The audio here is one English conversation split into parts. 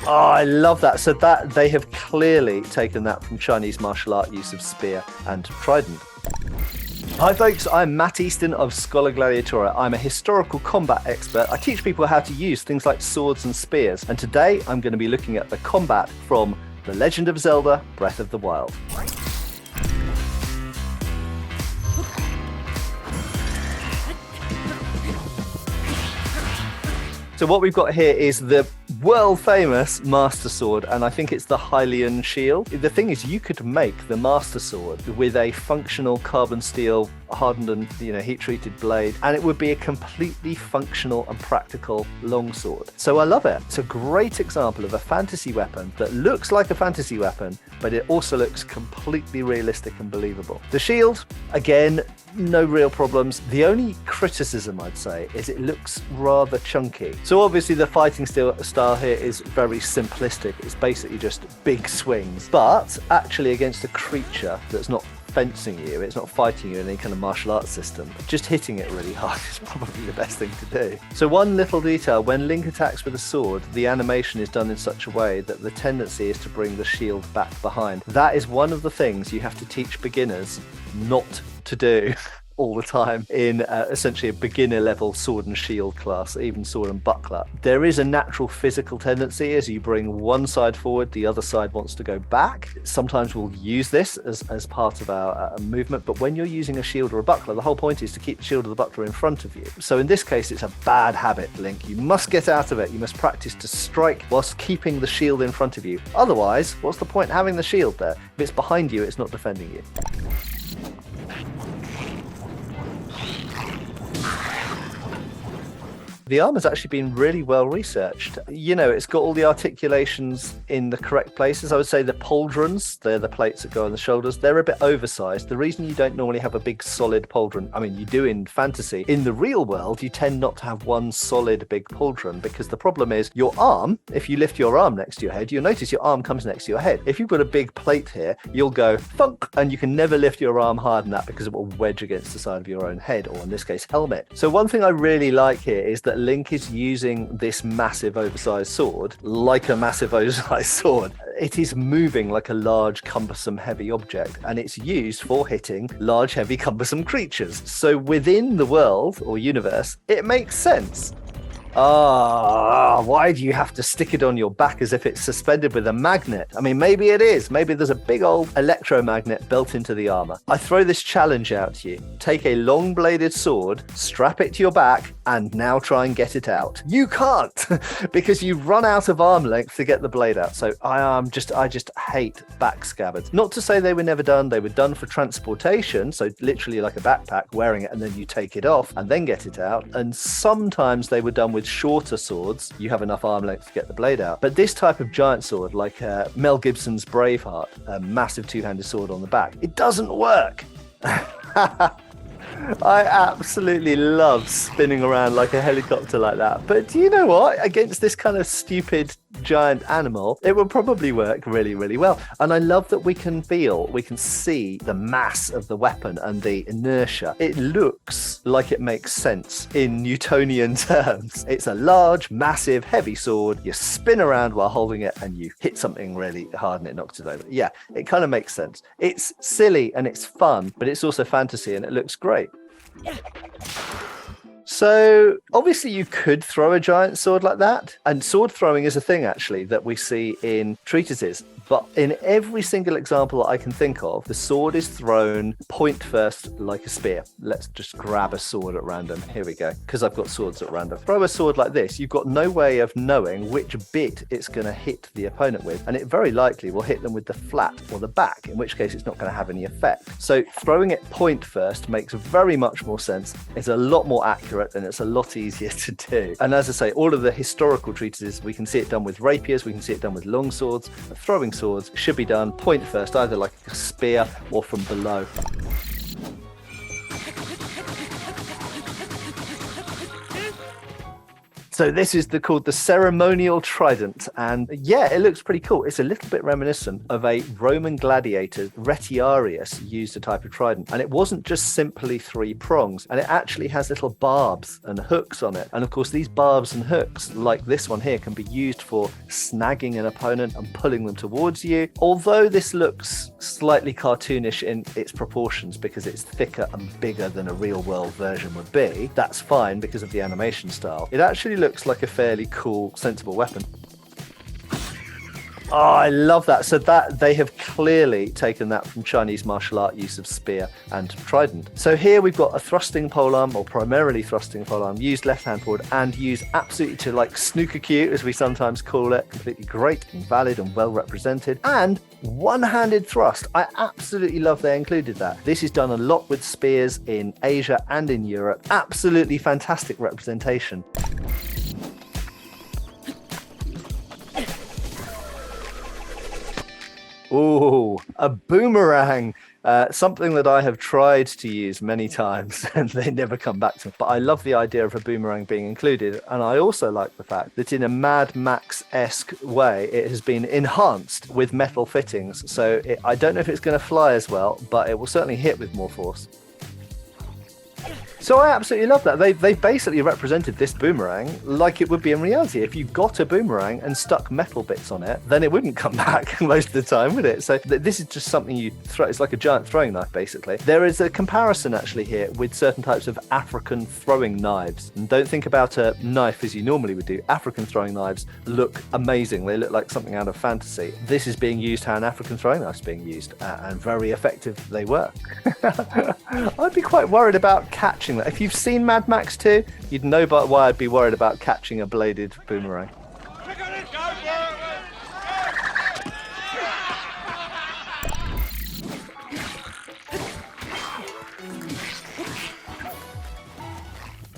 Oh, I love that. So that they have clearly taken that from Chinese martial art use of spear and trident. Hi folks, I'm Matt Easton of Schola Gladiatoria. I'm a historical combat expert. I teach people how to use things like swords and spears. And today I'm going to be looking at the combat from The Legend of Zelda, Breath of the Wild. So what we've got here is the world famous Master Sword, and I think it's the Hylian Shield. The thing is, you could make the Master Sword with a functional carbon steel hardened and heat treated blade, and it would be a completely functional and practical longsword. So I love it. It's a great example of a fantasy weapon that looks like a fantasy weapon, but it also looks completely realistic and believable. The shield, again, no real problems. The only criticism I'd say is it looks rather chunky. So obviously the fighting style here is very simplistic. It's basically just big swings, but actually against a creature that's not fencing you, it's not fighting you in any kind of martial arts system, just hitting it really hard is probably the best thing to do. So one little detail, when Link attacks with a sword, the animation is done in such a way that the tendency is to bring the shield back behind. That is one of the things you have to teach beginners not to do all the time in essentially a beginner level sword and shield class, even sword and buckler. There is a natural physical tendency as you bring one side forward, the other side wants to go back. Sometimes we'll use this as part of our movement, but when you're using a shield or a buckler, the whole point is to keep the shield or the buckler in front of you. So in this case, it's a bad habit, Link. You must get out of it. You must practice to strike whilst keeping the shield in front of you. Otherwise, what's the point having the shield there? If it's behind you, it's not defending you. The armor's actually been really well researched. It's got all the articulations in the correct places. I would say the pauldrons, they're the plates that go on the shoulders, they're a bit oversized. The reason you don't normally have a big solid pauldron, I mean, you do in fantasy. In the real world, you tend not to have one solid big pauldron because the problem is your arm, if you lift your arm next to your head, you'll notice your arm comes next to your head. If you've got a big plate here, you'll go thunk, and you can never lift your arm hard enough because it will wedge against the side of your own head, or in this case, helmet. So one thing I really like here is that Link is using this massive oversized sword like a massive oversized sword. It is moving like a large, cumbersome, heavy object, and it's used for hitting large, heavy, cumbersome creatures. So within the world or universe, it makes sense. Why do you have to stick it on your back as if it's suspended with a magnet? I mean, maybe it is. Maybe there's a big old electromagnet built into the armor. I throw this challenge out to you. Take a long-bladed sword, strap it to your back, and now try and get it out. You can't because you run out of arm length to get the blade out. So I just hate back scabbards. Not to say they were never done. They were done for transportation. So literally like a backpack, wearing it, and then you take it off and then get it out. And sometimes they were done with shorter swords. You have enough arm length to get the blade out. But this type of giant sword, like Mel Gibson's Braveheart, a massive two-handed sword on the back, it doesn't work. I absolutely love spinning around like a helicopter like that. But do you know what? Against this kind of stupid giant animal, it will probably work really, really well. And I love that we can see the mass of the weapon and the inertia. It looks like it makes sense in Newtonian terms. It's a large, massive, heavy sword. You spin around while holding it and you hit something really hard and it knocks it over. Yeah, it kind of makes sense. It's silly and it's fun, but it's also fantasy and it looks great. So obviously you could throw a giant sword like that, and sword throwing is a thing actually that we see in treatises. But in every single example that I can think of, the sword is thrown point first like a spear. Let's just grab a sword at random. Here we go, because I've got swords at random. Throw a sword like this, you've got no way of knowing which bit it's going to hit the opponent with, and it very likely will hit them with the flat or the back, in which case it's not going to have any effect. So throwing it point first makes very much more sense. It's a lot more accurate and it's a lot easier to do. And as I say, all of the historical treatises, we can see it done with rapiers, we can see it done with long swords. Throwing swords should be done point first, either like a spear or from below. So this is called the Ceremonial Trident, and yeah, it looks pretty cool. It's a little bit reminiscent of a Roman gladiator, Retiarius, used a type of trident, and it wasn't just simply 3 prongs, and it actually has little barbs and hooks on it. And of course, these barbs and hooks, like this one here, can be used for snagging an opponent and pulling them towards you. Although this looks slightly cartoonish in its proportions because it's thicker and bigger than a real-world version would be, that's fine because of the animation style. It actually looks like a fairly cool, sensible weapon. Oh, I love that. So that they have clearly taken that from Chinese martial art use of spear and trident. So here we've got a thrusting polearm, or primarily thrusting polearm, used left hand forward and used absolutely to like snooker cue, as we sometimes call it. Completely great and valid and well represented. And one-handed thrust. I absolutely love they included that. This is done a lot with spears in Asia and in Europe. Absolutely fantastic representation. Ooh, a boomerang. Something that I have tried to use many times and they never come back to me. But I love the idea of a boomerang being included. And I also like the fact that in a Mad Max-esque way, it has been enhanced with metal fittings. So I don't know if it's going to fly as well, but it will certainly hit with more force. So I absolutely love that. They've basically represented this boomerang like it would be in reality. If you got a boomerang and stuck metal bits on it, then it wouldn't come back most of the time, would it? So this is just something you throw. It's like a giant throwing knife, basically. There is a comparison actually here with certain types of African throwing knives. And don't think about a knife as you normally would do. African throwing knives look amazing. They look like something out of fantasy. This is being used how an African throwing knife is being used, and very effective they were. I'd be quite worried about catching that. If you've seen Mad Max 2, you'd know why I'd be worried about catching a bladed boomerang.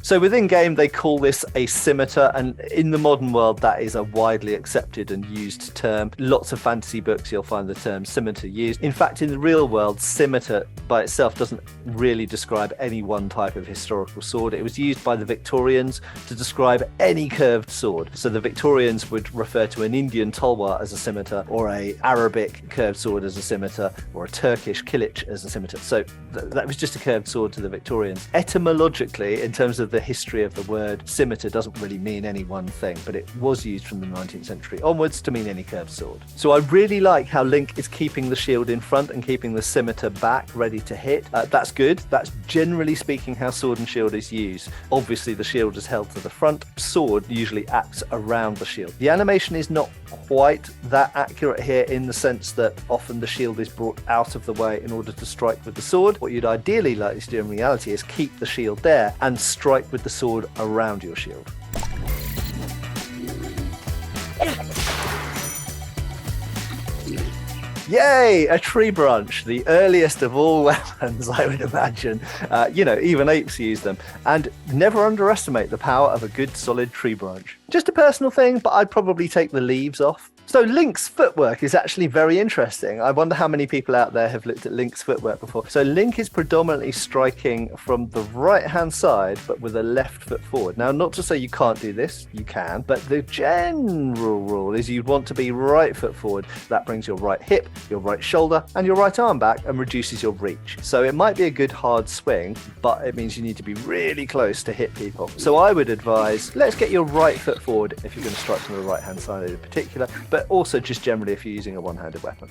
So within game, they call this a scimitar, and in the modern world, that is a widely accepted and used term. Lots of fantasy books, you'll find the term scimitar used. In fact, in the real world, scimitar by itself doesn't really describe any one type of historical sword. It was used by the Victorians to describe any curved sword. So the Victorians would refer to an Indian tulwar as a scimitar, or a Arabic curved sword as a scimitar, or a Turkish kilich as a scimitar. So that was just a curved sword to the Victorians. Etymologically, in terms of the history of the word, scimitar doesn't really mean any one thing, but it was used from the 19th century onwards to mean any curved sword. So I really like how Link is keeping the shield in front and keeping the scimitar back, ready to hit. That's good. That's generally speaking how sword and shield is used. Obviously the shield is held to the front. Sword usually acts around the shield. The animation is not quite that accurate here in the sense that often the shield is brought out of the way in order to strike with the sword. What you'd ideally like to do in reality is keep the shield there and strike with the sword around your shield. Yay! A tree branch, the earliest of all weapons, I would imagine. Even apes use them. And never underestimate the power of a good solid tree branch. Just a personal thing, but I'd probably take the leaves off. So Link's footwork is actually very interesting. I wonder how many people out there have looked at Link's footwork before. So Link is predominantly striking from the right-hand side, but with a left foot forward. Now, not to say you can't do this, you can, but the general rule is you'd want to be right foot forward. That brings your right hip, your right shoulder, and your right arm back and reduces your reach. So it might be a good hard swing, but it means you need to be really close to hit people. So I would advise, let's get your right foot forward if you're going to strike from the right-hand side in particular, but also just generally if you're using a one-handed weapon.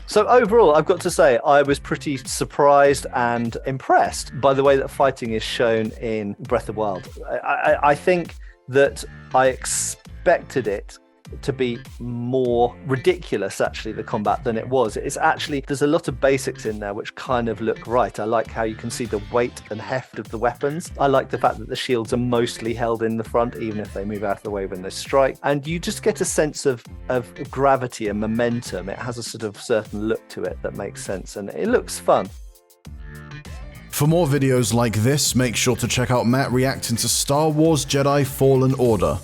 So overall, I've got to say, I was pretty surprised and impressed by the way that fighting is shown in Breath of the Wild. I think that I expected it to be more ridiculous, actually, the combat, than it was. It's actually, there's a lot of basics in there which kind of look right. I like how you can see the weight and heft of the weapons. I like the fact that the shields are mostly held in the front, even if they move out of the way when they strike. And you just get a sense of gravity and momentum. It has a sort of certain look to it that makes sense, and it looks fun. For more videos like this, make sure to check out Matt reacting to Star Wars Jedi Fallen Order.